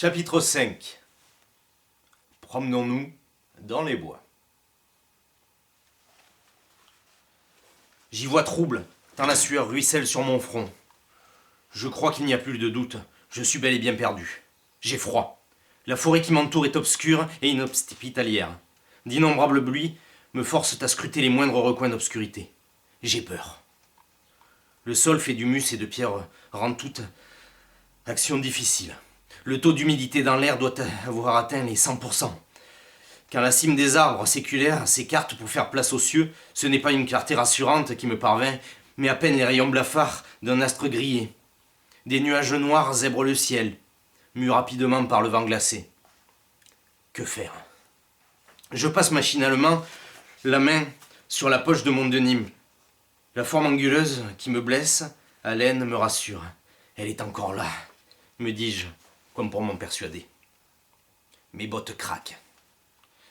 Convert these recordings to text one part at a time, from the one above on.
Chapitre 5. Promenons-nous dans les bois. J'y vois trouble, tant la sueur ruisselle sur mon front. Je crois qu'il n'y a plus de doute, je suis bel et bien perdu. J'ai froid. La forêt qui m'entoure est obscure et inhospitalière. D'innombrables bruits me forcent à scruter les moindres recoins d'obscurité. J'ai peur. Le sol fait d'humus et de pierre rend toute action difficile. Le taux d'humidité dans l'air doit avoir atteint les 100%. Quand la cime des arbres séculaires s'écarte pour faire place aux cieux, ce n'est pas une clarté rassurante qui me parvint, mais à peine les rayons blafards d'un astre grillé. Des nuages noirs zèbrent le ciel, mus rapidement par le vent glacé. Que faire? Je passe machinalement la main sur la poche de mon denim. La forme anguleuse qui me blesse, à l'aine, me rassure. Elle est encore là, me dis-je, comme pour m'en persuader. Mes bottes craquent.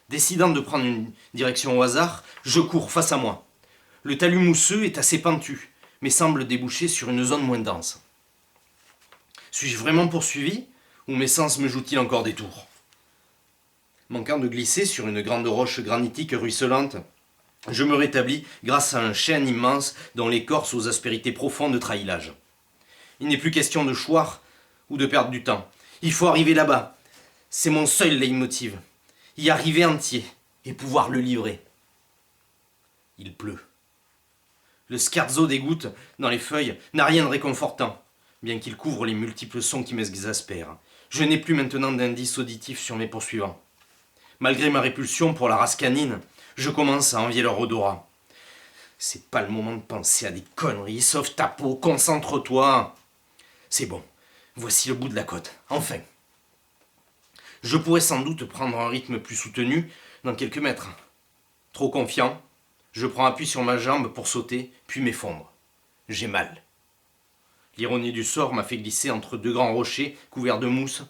Décidant de prendre une direction au hasard, je cours face à moi. Le talus mousseux est assez pentu, mais semble déboucher sur une zone moins dense. Suis-je vraiment poursuivi, ou mes sens me jouent-ils encore des tours? Manquant de glisser sur une grande roche granitique ruisselante, je me rétablis grâce à un chêne immense dont l'écorce aux aspérités profondes trahit l'âge. Il n'est plus question de choir ou de perdre du temps. Il faut arriver là-bas. C'est mon seul leitmotiv. Y arriver entier et pouvoir le livrer. Il pleut. Le scherzo des gouttes dans les feuilles n'a rien de réconfortant, bien qu'il couvre les multiples sons qui m'exaspèrent. Je n'ai plus maintenant d'indices auditifs sur mes poursuivants. Malgré ma répulsion pour la race canine, je commence à envier leur odorat. C'est pas le moment de penser à des conneries, sauve ta peau, concentre-toi. C'est bon, voici le bout de la côte, enfin. Je pourrais sans doute prendre un rythme plus soutenu dans quelques mètres. Trop confiant, je prends appui sur ma jambe pour sauter, puis m'effondre. J'ai mal. L'ironie du sort m'a fait glisser entre deux grands rochers couverts de mousse,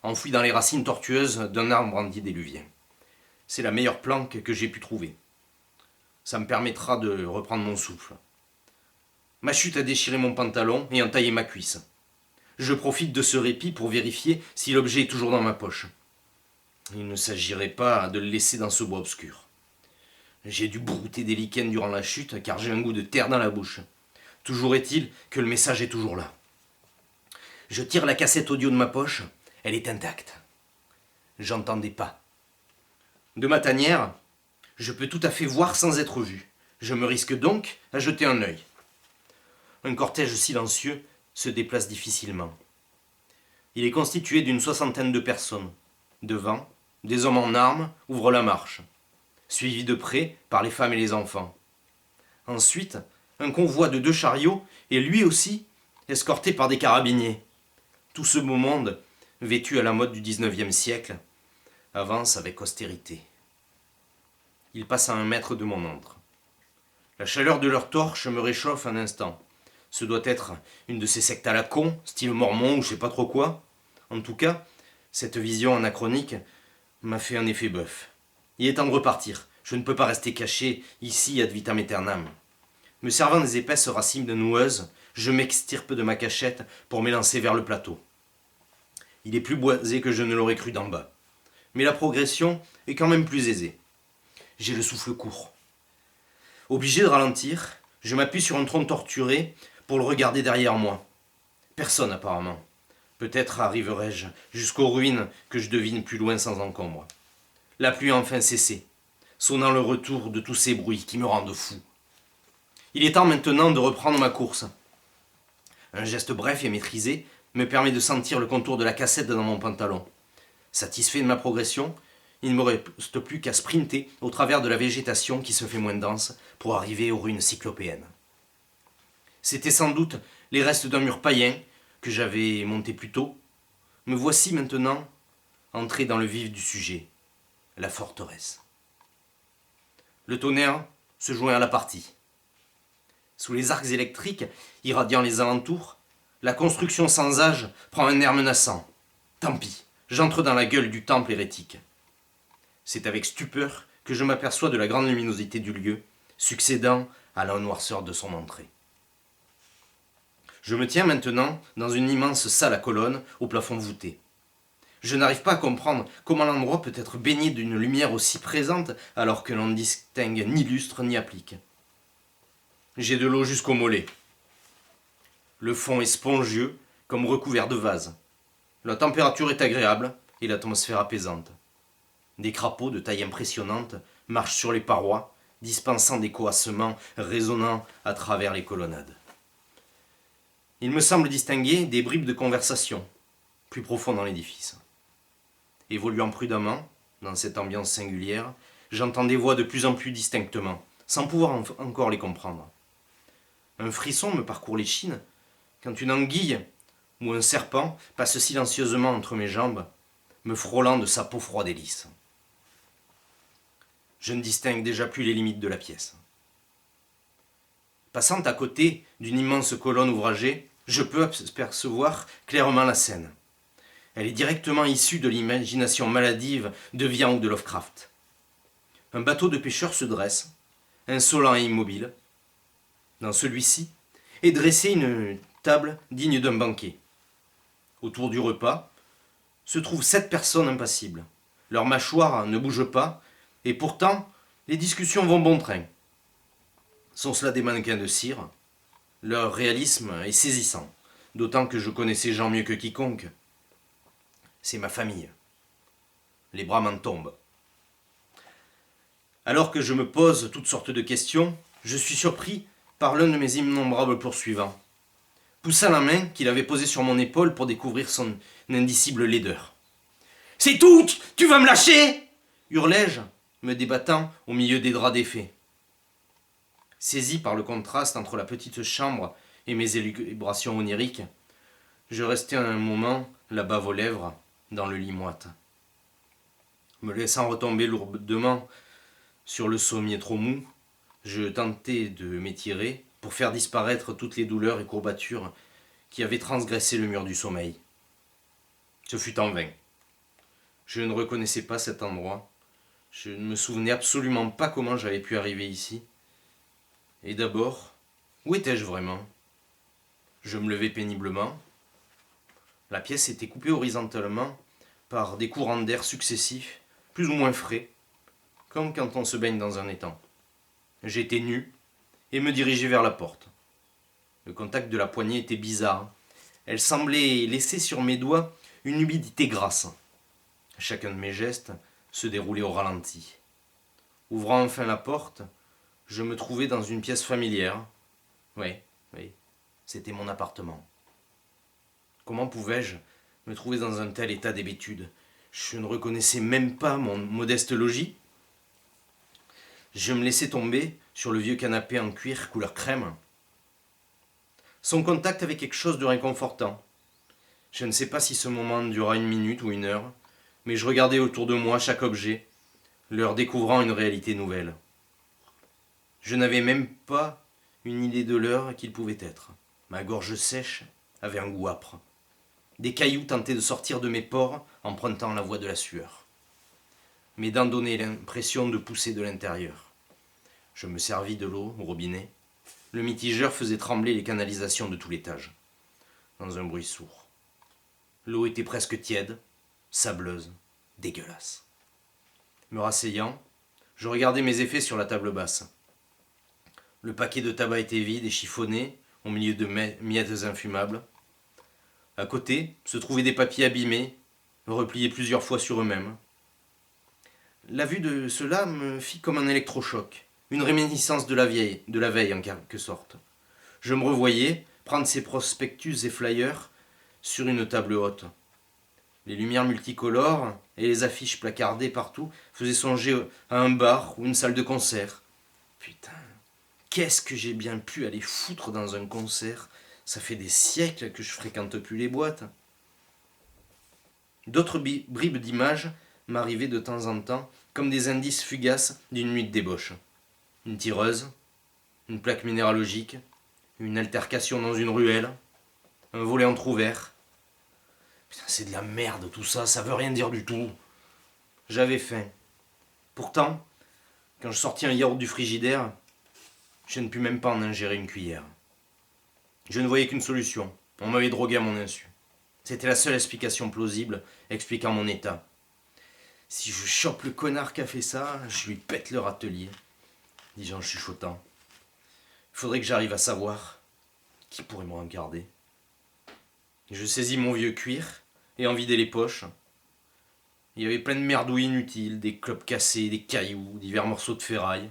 enfouis dans les racines tortueuses d'un arbre antidéluvien. C'est la meilleure planque que j'ai pu trouver. Ça me permettra de reprendre mon souffle. Ma chute a déchiré mon pantalon et entaillé ma cuisse. Je profite de ce répit pour vérifier si l'objet est toujours dans ma poche. Il ne s'agirait pas de le laisser dans ce bois obscur. J'ai dû brouter des lichens durant la chute car j'ai un goût de terre dans la bouche. Toujours est-il que le message est toujours là. Je tire la cassette audio de ma poche, elle est intacte. J'entends des pas. De ma tanière, je peux tout à fait voir sans être vu. Je me risque donc à jeter un œil. Un cortège silencieux se déplace difficilement. Il est constitué d'une 60aine de personnes. Devant, des hommes en armes ouvrent la marche, suivis de près par les femmes et les enfants. Ensuite, un convoi de 2 chariots est lui aussi escorté par des carabiniers. Tout ce beau monde, vêtu à la mode du XIXe siècle, avance avec austérité. Il passe à 1 mètre de mon ombre. La chaleur de leurs torches me réchauffe un instant. Ce doit être une de ces sectes à la con, style mormon ou je sais pas trop quoi. En tout cas, cette vision anachronique m'a fait un effet bœuf. Il est temps de repartir. Je ne peux pas rester caché ici ad vitam aeternam. Me servant des épaisses racines noueuses, je m'extirpe de ma cachette pour m'élancer vers le plateau. Il est plus boisé que je ne l'aurais cru d'en bas. Mais la progression est quand même plus aisée. J'ai le souffle court. Obligé de ralentir, je m'appuie sur un tronc torturé pour le regarder derrière moi. Personne apparemment. Peut-être arriverai-je jusqu'aux ruines que je devine plus loin sans encombre. La pluie a enfin cessé, sonnant le retour de tous ces bruits qui me rendent fou. Il est temps maintenant de reprendre ma course. Un geste bref et maîtrisé me permet de sentir le contour de la cassette dans mon pantalon. Satisfait de ma progression, il ne me reste plus qu'à sprinter au travers de la végétation qui se fait moins dense pour arriver aux ruines cyclopéennes. C'était sans doute les restes d'un mur païen que j'avais monté plus tôt. Me voici maintenant entré dans le vif du sujet, la forteresse. Le tonnerre se joint à la partie. Sous les arcs électriques irradiant les alentours, la construction sans âge prend un air menaçant. Tant pis, j'entre dans la gueule du temple hérétique. C'est avec stupeur que je m'aperçois de la grande luminosité du lieu, succédant à la noirceur de son entrée. Je me tiens maintenant dans une immense salle à colonnes au plafond voûté. Je n'arrive pas à comprendre comment l'endroit peut être baigné d'une lumière aussi présente alors que l'on ne distingue ni lustre ni applique. J'ai de l'eau jusqu'au mollet. Le fond est spongieux, comme recouvert de vase. La température est agréable et l'atmosphère apaisante. Des crapauds de taille impressionnante marchent sur les parois, dispensant des coassements résonnants à travers les colonnades. Il me semble distinguer des bribes de conversation, plus profond dans l'édifice. Évoluant prudemment, dans cette ambiance singulière, j'entends des voix de plus en plus distinctement, sans pouvoir encore les comprendre. Un frisson me parcourt l'échine quand une anguille ou un serpent passe silencieusement entre mes jambes, me frôlant de sa peau froide et lisse. Je ne distingue déjà plus les limites de la pièce. Passant à côté d'une immense colonne ouvragée, je peux apercevoir clairement la scène. Elle est directement issue de l'imagination maladive de Vient ou de Lovecraft. Un bateau de pêcheurs se dresse, insolent et immobile. Dans celui-ci est dressée une table digne d'un banquet. Autour du repas se trouvent 7 personnes impassibles. Leurs mâchoires ne bougent pas, et pourtant les discussions vont bon train. Sont cela des mannequins de cire? Leur réalisme est saisissant, d'autant que je connais ces gens mieux que quiconque. C'est ma famille. Les bras m'en tombent. Alors que je me pose toutes sortes de questions, je suis surpris par l'un de mes innombrables poursuivants. Poussa la main qu'il avait posée sur mon épaule pour découvrir son indicible laideur. « C'est tout! Tu vas me lâcher !» hurlai-je, me débattant au milieu des draps défaits. Saisi par le contraste entre la petite chambre et mes élucubrations oniriques, je restai un moment, la bave aux lèvres, dans le lit moite. Me laissant retomber lourdement sur le sommier trop mou, je tentai de m'étirer pour faire disparaître toutes les douleurs et courbatures qui avaient transgressé le mur du sommeil. Ce fut en vain. Je ne reconnaissais pas cet endroit. Je ne me souvenais absolument pas comment j'avais pu arriver ici. Et d'abord, où étais-je vraiment? Je me levai péniblement. La pièce était coupée horizontalement par des courants d'air successifs, plus ou moins frais, comme quand on se baigne dans un étang. J'étais nu et me dirigeais vers la porte. Le contact de la poignée était bizarre. Elle semblait laisser sur mes doigts une humidité grasse. Chacun de mes gestes se déroulait au ralenti. Ouvrant enfin la porte, je me trouvais dans une pièce familière. Oui, c'était mon appartement. Comment pouvais-je me trouver dans un tel état d'hébétude? Je ne reconnaissais même pas mon modeste logis. Je me laissai tomber sur le vieux canapé en cuir couleur crème. Son contact avait quelque chose de réconfortant. Je ne sais pas si ce moment dura 1 minute ou 1 heure, mais je regardais autour de moi chaque objet, leur découvrant une réalité nouvelle. Je n'avais même pas une idée de l'heure qu'il pouvait être. Ma gorge sèche avait un goût âpre. Des cailloux tentaient de sortir de mes pores, empruntant la voie de la sueur. Mes dents donnaient l'impression de pousser de l'intérieur. Je me servis de l'eau au robinet. Le mitigeur faisait trembler les canalisations de tout l'étage, dans un bruit sourd. L'eau était presque tiède, sableuse, dégueulasse. Me rasseyant, je regardais mes effets sur la table basse. Le paquet de tabac était vide et chiffonné, au milieu de miettes infumables. À côté se trouvaient des papiers abîmés, repliés plusieurs fois sur eux-mêmes. La vue de cela me fit comme un électrochoc, une réminiscence de la veille en quelque sorte. Je me revoyais prendre ces prospectus et flyers sur une table haute. Les lumières multicolores et les affiches placardées partout faisaient songer à un bar ou une salle de concert. Putain, qu'est-ce que j'ai bien pu aller foutre dans un concert? Ça fait des siècles que je fréquente plus les boîtes. D'autres bribes d'images m'arrivaient de temps en temps comme des indices fugaces d'une nuit de débauche. Une tireuse, une plaque minéralogique, une altercation dans une ruelle, un volet entrouvert. Putain, c'est de la merde tout ça, ça veut rien dire du tout. J'avais faim. Pourtant, quand je sortis un yaourt du frigidaire, je ne pus même pas en ingérer une cuillère. Je ne voyais qu'une solution. On m'avait drogué à mon insu. C'était la seule explication plausible expliquant mon état. Si je chope le connard qui a fait ça, je lui pète le râtelier, dis-je en chuchotant. Il faudrait que j'arrive à savoir qui pourrait me regarder. Je saisis mon vieux cuir et en vidai les poches. Il y avait plein de merdouilles inutiles, des clopes cassées, des cailloux, divers morceaux de ferraille.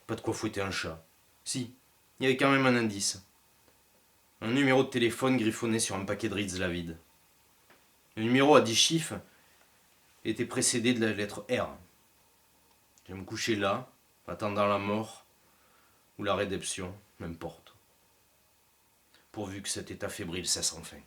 Pas de quoi fouetter un chat. Si, il y avait quand même un indice. Un numéro de téléphone griffonné sur un paquet de Ritz vide. Le numéro à 10 chiffres était précédé de la lettre R. Je vais me coucher là, attendant la mort ou la rédemption, n'importe. Pourvu que cet état fébrile cesse enfin.